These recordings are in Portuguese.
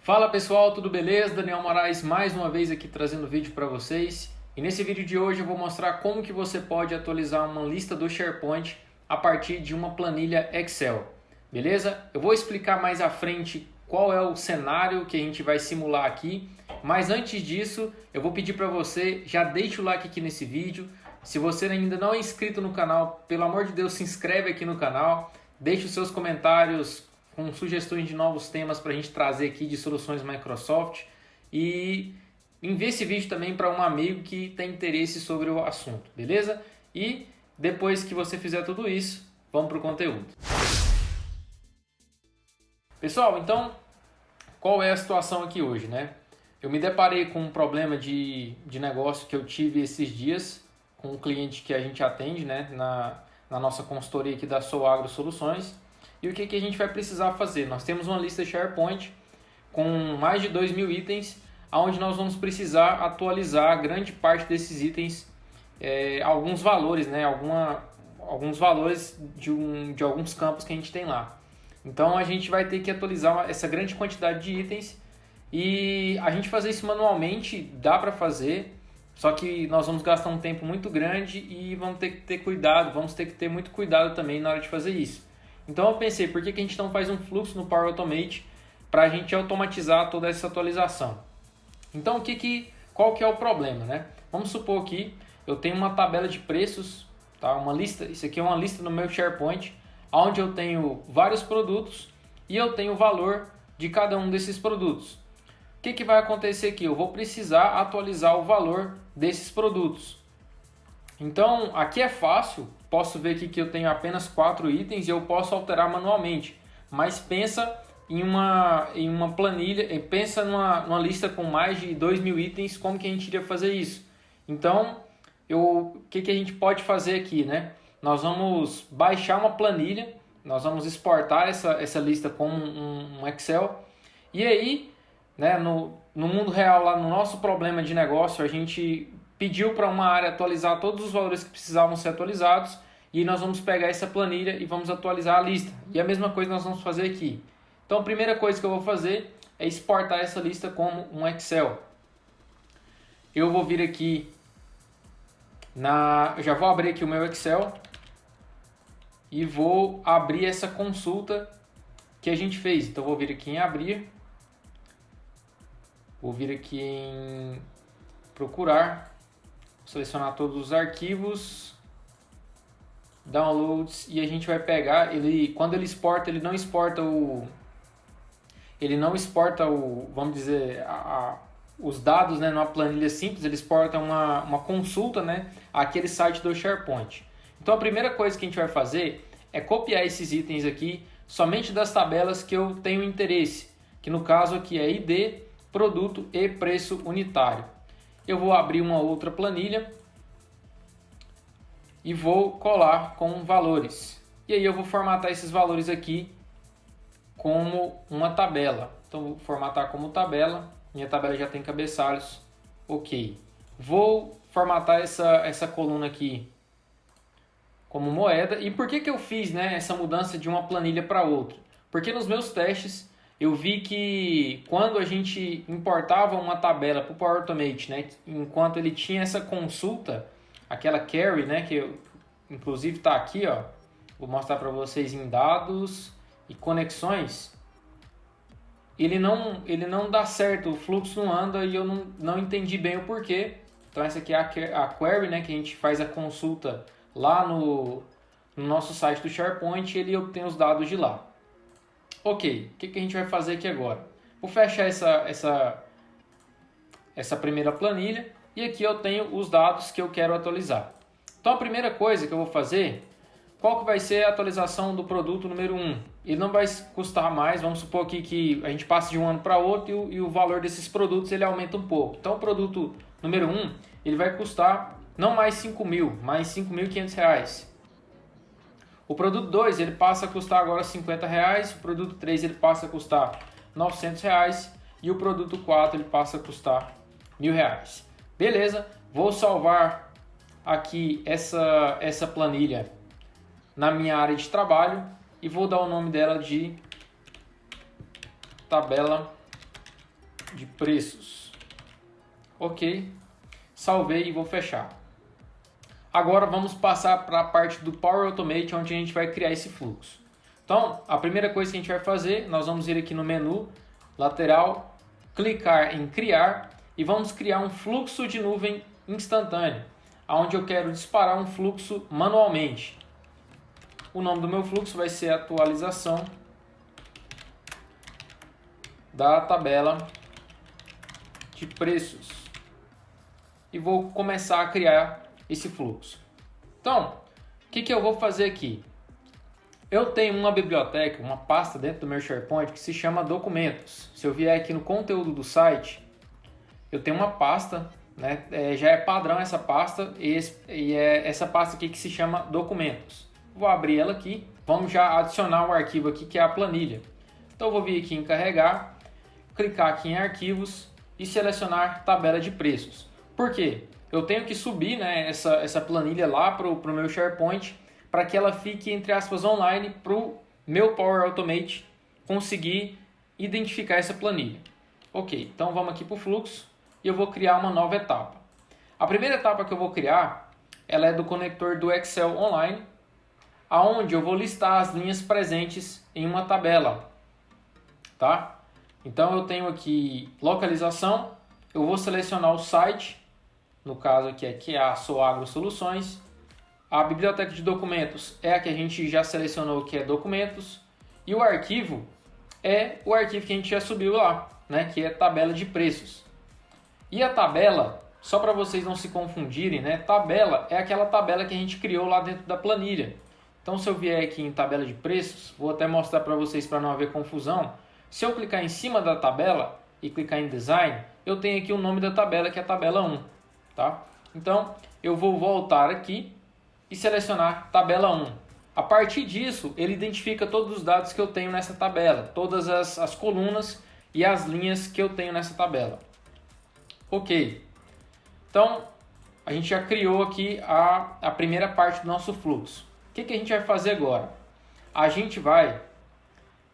Fala pessoal, tudo beleza? Daniel Moraes mais uma vez aqui trazendo vídeo para vocês. E nesse vídeo de hoje eu vou mostrar como que você pode atualizar uma lista do SharePoint a partir de uma planilha Excel. Beleza? Eu vou explicar mais à frente qual é o cenário que a gente vai simular aqui. Mas antes disso, eu vou pedir para você, já deixa o like aqui nesse vídeo. Se você ainda não é inscrito no canal, pelo amor de Deus, se inscreve aqui no canal. Deixe os seus comentários com sugestões de novos temas para a gente trazer aqui de soluções Microsoft. E envie esse vídeo também para um amigo que tem interesse sobre o assunto, beleza? E depois que você fizer tudo isso, vamos para o conteúdo. Pessoal, então, qual é a situação aqui hoje, né? Eu me deparei com um problema de negócio que eu tive esses dias com um cliente que a gente atende, né, na nossa consultoria aqui da Soagro Soluções. E o que a gente vai precisar fazer? Nós temos uma lista SharePoint com mais de 2.000 itens, onde nós vamos precisar atualizar grande parte desses itens, alguns valores, né, alguns valores de alguns campos que a gente tem lá. Então a gente vai ter que atualizar essa grande quantidade de itens e a gente fazer isso manualmente dá para fazer, só que nós vamos gastar um tempo muito grande e vamos ter que ter cuidado, vamos ter que ter muito cuidado também na hora de fazer isso. Então eu pensei, por que a gente não faz um fluxo no Power Automate para a gente automatizar toda essa atualização? Então qual que é o problema, né? Vamos supor que eu tenho uma tabela de preços, tá? Uma lista, isso aqui é uma lista no meu SharePoint, onde eu tenho vários produtos e eu tenho o valor de cada um desses produtos. O que vai acontecer aqui? Eu vou precisar atualizar o valor desses produtos. Então aqui é fácil, posso ver aqui que eu tenho apenas 4 itens e eu posso alterar manualmente. Mas pensa em uma planilha, pensa numa lista com mais de 2.000 itens, como que a gente iria fazer isso? Então, o que a gente pode fazer aqui, né? Nós vamos baixar uma planilha, nós vamos exportar essa lista como um Excel. E aí, né, no mundo real, lá no nosso problema de negócio, a gente pediu para uma área atualizar todos os valores que precisavam ser atualizados e nós vamos pegar essa planilha e vamos atualizar a lista. E a mesma coisa nós vamos fazer aqui. Então a primeira coisa que eu vou fazer é exportar essa lista como um Excel. Eu vou vir aqui eu já vou abrir aqui o meu Excel e vou abrir essa consulta que a gente fez. Então eu vou vir aqui em abrir, vou vir aqui em procurar, selecionar todos os arquivos, downloads, e a gente vai pegar quando ele exporta, ele não exporta vamos dizer, os dados, né, numa planilha simples, ele exporta uma consulta, né, àquele site do SharePoint. Então a primeira coisa que a gente vai fazer é copiar esses itens aqui somente das tabelas que eu tenho interesse, que no caso aqui é ID, produto e preço unitário. Eu vou abrir uma outra planilha e vou colar com valores. E aí eu vou formatar esses valores aqui como uma tabela. Então vou formatar como tabela. Minha tabela já tem cabeçalhos. Ok. Vou formatar essa coluna aqui como moeda. E por que eu fiz, né, essa mudança de uma planilha para outra? Porque nos meus testes eu vi que quando a gente importava uma tabela para o Power Automate, né, enquanto ele tinha essa consulta, aquela query, né, que inclusive está aqui, ó, vou mostrar para vocês em dados e conexões, ele não dá certo, o fluxo não anda e eu não entendi bem o porquê. Então essa aqui é a query, né, que a gente faz a consulta lá no nosso site do SharePoint e ele obtém os dados de lá. Ok, o que a gente vai fazer aqui agora? Vou fechar essa primeira planilha e aqui eu tenho os dados que eu quero atualizar. Então a primeira coisa que eu vou fazer, qual que vai ser a atualização do produto número 1? Ele não vai custar mais, vamos supor aqui que a gente passa de um ano para outro e o valor desses produtos ele aumenta um pouco. Então o produto número 1 ele vai custar não mais 5.000, mais R$5.500. O produto 2 ele passa a custar agora R$50, o produto 3 ele passa a custar R$900 e o produto 4 ele passa a custar R$1.000. Beleza, vou salvar aqui essa planilha na minha área de trabalho e vou dar o nome dela de tabela de preços. Ok, salvei e vou fechar. Agora vamos passar para a parte do Power Automate, onde a gente vai criar esse fluxo. Então, a primeira coisa que a gente vai fazer, nós vamos ir aqui no menu lateral, clicar em criar e vamos criar um fluxo de nuvem instantâneo, onde eu quero disparar um fluxo manualmente. O nome do meu fluxo vai ser atualização da tabela de preços. E vou começar a criar esse fluxo. Então, o que eu vou fazer aqui? Eu tenho uma biblioteca, uma pasta dentro do meu SharePoint que se chama documentos. Se eu vier aqui no conteúdo do site, eu tenho uma pasta, né? Já é padrão essa pasta e é essa pasta aqui que se chama documentos. Vou abrir ela aqui, vamos já adicionar um arquivo aqui que é a planilha. Então eu vou vir aqui em carregar, clicar aqui em arquivos e selecionar tabela de preços. Por quê? Eu tenho que subir, né, essa planilha lá para o meu SharePoint para que ela fique, entre aspas, online para o meu Power Automate conseguir identificar essa planilha. Ok, então vamos aqui para o fluxo e eu vou criar uma nova etapa. A primeira etapa que eu vou criar, ela é do conector do Excel Online, aonde eu vou listar as linhas presentes em uma tabela, tá? Então eu tenho aqui localização, eu vou selecionar o site, no caso aqui é a Soagro Soluções. A biblioteca de documentos é a que a gente já selecionou, que é documentos. E o arquivo é o arquivo que a gente já subiu lá, né, que é tabela de preços. E a tabela, só para vocês não se confundirem, né, tabela é aquela tabela que a gente criou lá dentro da planilha. Então se eu vier aqui em tabela de preços, vou até mostrar para vocês para não haver confusão. Se eu clicar em cima da tabela e clicar em design, eu tenho aqui o nome da tabela, que é a tabela 1. Tá? Então, eu vou voltar aqui e selecionar tabela 1. A partir disso, ele identifica todos os dados que eu tenho nessa tabela, todas as colunas e as linhas que eu tenho nessa tabela. Ok. Então, a gente já criou aqui a primeira parte do nosso fluxo. O que a gente vai fazer agora? A gente vai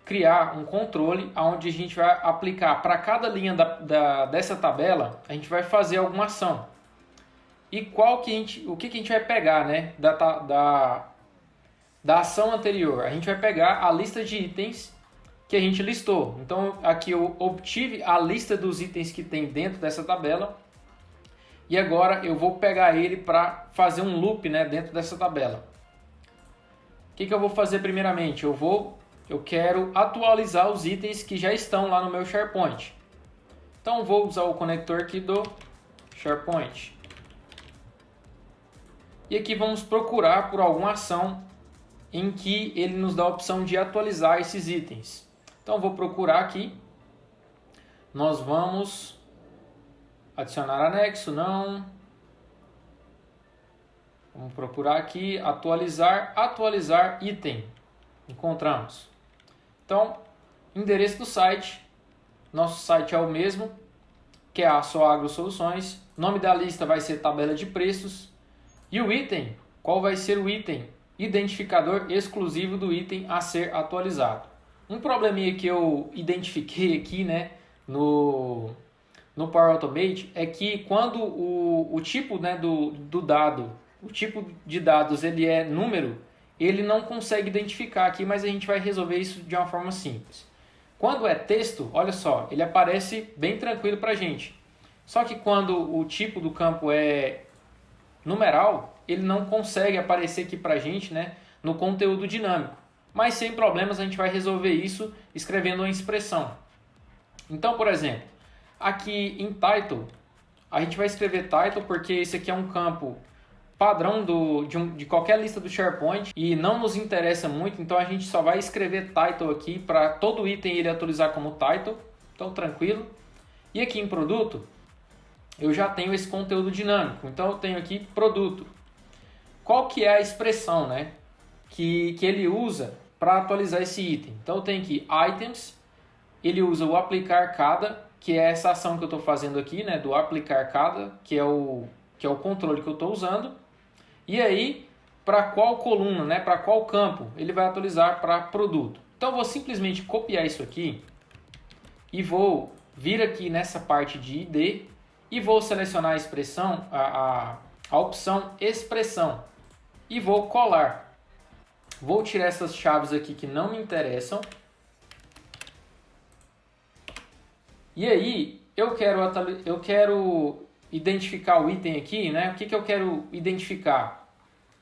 criar um controle onde a gente vai aplicar para cada linha dessa tabela, a gente vai fazer alguma ação. E o que a gente vai pegar, né, da ação anterior? A gente vai pegar a lista de itens que a gente listou. Então aqui eu obtive a lista dos itens que tem dentro dessa tabela. E agora eu vou pegar ele para fazer um loop, né, dentro dessa tabela. O que eu vou fazer primeiramente? Eu quero atualizar os itens que já estão lá no meu SharePoint. Então vou usar o conector aqui do SharePoint. E aqui vamos procurar por alguma ação em que ele nos dá a opção de atualizar esses itens. Então vou procurar aqui. Nós vamos adicionar anexo, não. Vamos procurar aqui, atualizar item. Encontramos. Então, endereço do site. Nosso site é o mesmo, que é a Soagro Soluções. Nome da lista vai ser tabela de preços. E o item, qual vai ser o item? Identificador exclusivo do item a ser atualizado. Um probleminha que eu identifiquei aqui, né, no Power Automate é que quando o tipo, né, do dado, o tipo de dados ele é número, ele não consegue identificar aqui, mas a gente vai resolver isso de uma forma simples. Quando é texto, olha só, ele aparece bem tranquilo para a gente. Só que quando o tipo do campo é numeral, ele não consegue aparecer aqui para a gente, né, no conteúdo dinâmico. Mas sem problemas a gente vai resolver isso escrevendo uma expressão. Então, por exemplo, aqui em title, a gente vai escrever title porque esse aqui é um campo padrão de qualquer lista do SharePoint e não nos interessa muito, então a gente só vai escrever title aqui para todo item ele atualizar como title, então tranquilo. E aqui em produto, eu já tenho esse conteúdo dinâmico, então eu tenho aqui produto. Qual que é a expressão, né, que ele usa para atualizar esse item? Então eu tenho aqui items, ele usa o aplicar cada, que é essa ação que eu estou fazendo aqui, né, do aplicar cada, que é o controle que eu estou usando. E aí, para qual coluna, né, para qual campo, ele vai atualizar para produto. Então eu vou simplesmente copiar isso aqui e vou vir aqui nessa parte de ID e vou selecionar a expressão, a opção expressão e vou colar. Vou tirar essas chaves aqui que não me interessam. E aí eu quero identificar o item aqui, né? O que eu quero identificar?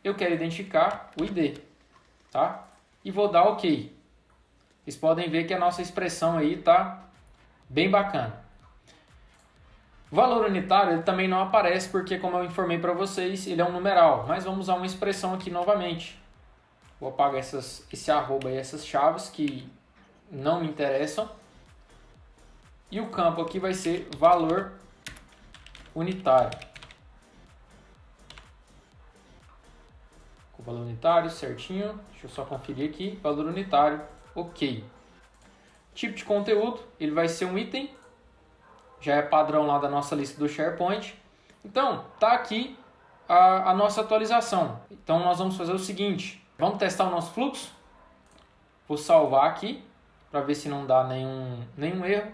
Eu quero identificar o ID, tá? E vou dar OK. Vocês podem ver que a nossa expressão aí tá bem bacana. O valor unitário ele também não aparece porque, como eu informei para vocês, ele é um numeral. Mas vamos usar uma expressão aqui novamente. Vou apagar esse arroba e essas chaves que não me interessam. E o campo aqui vai ser valor unitário. Com o valor unitário certinho. Deixa eu só conferir aqui. Valor unitário, OK. Tipo de conteúdo, ele vai ser um item. Já é padrão lá da nossa lista do SharePoint. Então, tá aqui a nossa atualização. Então, nós vamos fazer o seguinte. Vamos testar o nosso fluxo. Vou salvar aqui para ver se não dá nenhum erro.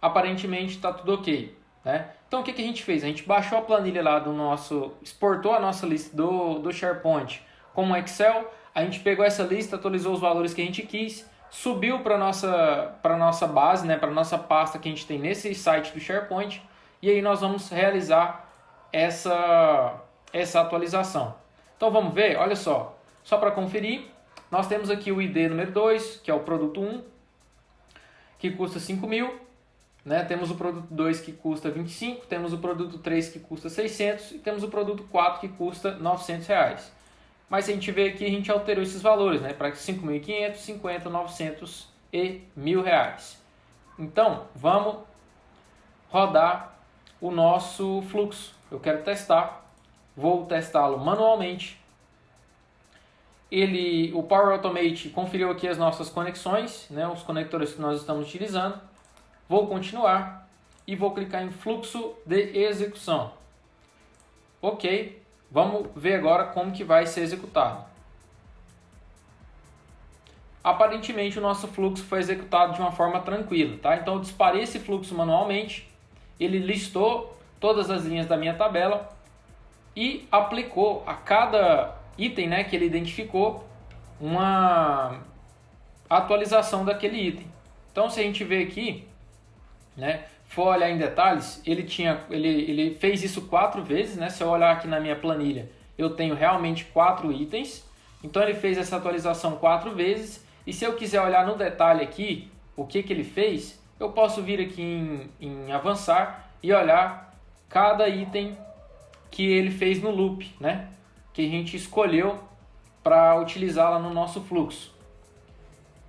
Aparentemente está tudo OK, né? Então, o que a gente fez? A gente baixou a planilha lá do nosso... Exportou a nossa lista do SharePoint como Excel. A gente pegou essa lista, atualizou os valores que a gente quis. Subiu para a nossa base, né, para a nossa pasta que a gente tem nesse site do SharePoint. E aí nós vamos realizar essa atualização. Então vamos ver, olha só para conferir, nós temos aqui o ID número 2, que é o produto 1, que custa 5.000. Né? Temos o produto 2 que custa 25, temos o produto 3 que custa 600 e temos o produto 4 que custa 900 reais. Mas se a gente vê aqui, a gente alterou esses valores, né? Para 5.500, 50, 900 e R$1.000. Então, vamos rodar o nosso fluxo. Eu quero testar. Vou testá-lo manualmente. O Power Automate conferiu aqui as nossas conexões, né? Os conectores que nós estamos utilizando. Vou continuar e vou clicar em fluxo de execução. OK. Vamos ver agora como que vai ser executado. Aparentemente o nosso fluxo foi executado de uma forma tranquila, tá? Então eu disparei esse fluxo manualmente, ele listou todas as linhas da minha tabela e aplicou a cada item, né, que ele identificou uma atualização daquele item. Então se a gente ver aqui, né, for olhar em detalhes, ele fez isso 4 vezes, né? Se eu olhar aqui na minha planilha, eu tenho realmente 4 itens. Então ele fez essa atualização 4 vezes. E se eu quiser olhar no detalhe aqui, o que ele fez, eu posso vir aqui em avançar e olhar cada item que ele fez no loop, né? Que a gente escolheu para utilizar lá no nosso fluxo.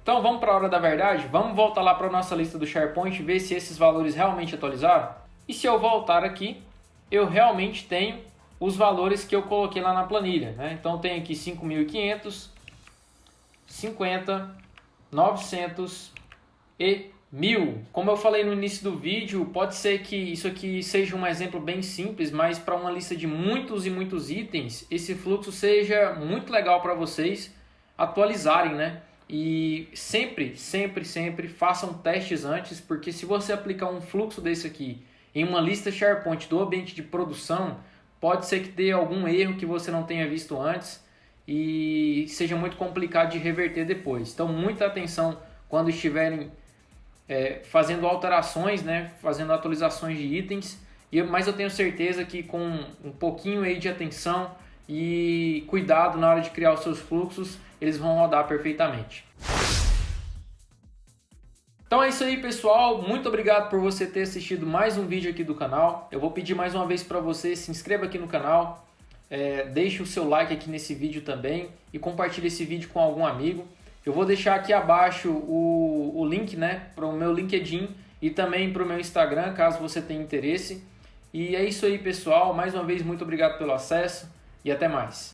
Então vamos para a hora da verdade, vamos voltar lá para a nossa lista do SharePoint e ver se esses valores realmente atualizaram. E se eu voltar aqui, eu realmente tenho os valores que eu coloquei lá na planilha, né? Então tem aqui 5.500, 50, 900 e 1.000. Como eu falei no início do vídeo, pode ser que isso aqui seja um exemplo bem simples, mas para uma lista de muitos e muitos itens, esse fluxo seja muito legal para vocês atualizarem, né? E sempre façam testes antes, porque se você aplicar um fluxo desse aqui em uma lista SharePoint do ambiente de produção, pode ser que dê algum erro que você não tenha visto antes e seja muito complicado de reverter depois. Então, muita atenção quando estiverem fazendo alterações, né, fazendo atualizações de itens, mas eu tenho certeza que com um pouquinho aí de atenção e cuidado na hora de criar os seus fluxos, eles vão rodar perfeitamente. Então é isso aí, pessoal. Muito obrigado por você ter assistido mais um vídeo aqui do canal. Eu vou pedir mais uma vez para você se inscreva aqui no canal, deixe o seu like aqui nesse vídeo também e compartilhe esse vídeo com algum amigo. Eu vou deixar aqui abaixo o link, né, para o meu LinkedIn e também para o meu Instagram, caso você tenha interesse. E é isso aí, pessoal. Mais uma vez, muito obrigado pelo acesso e até mais.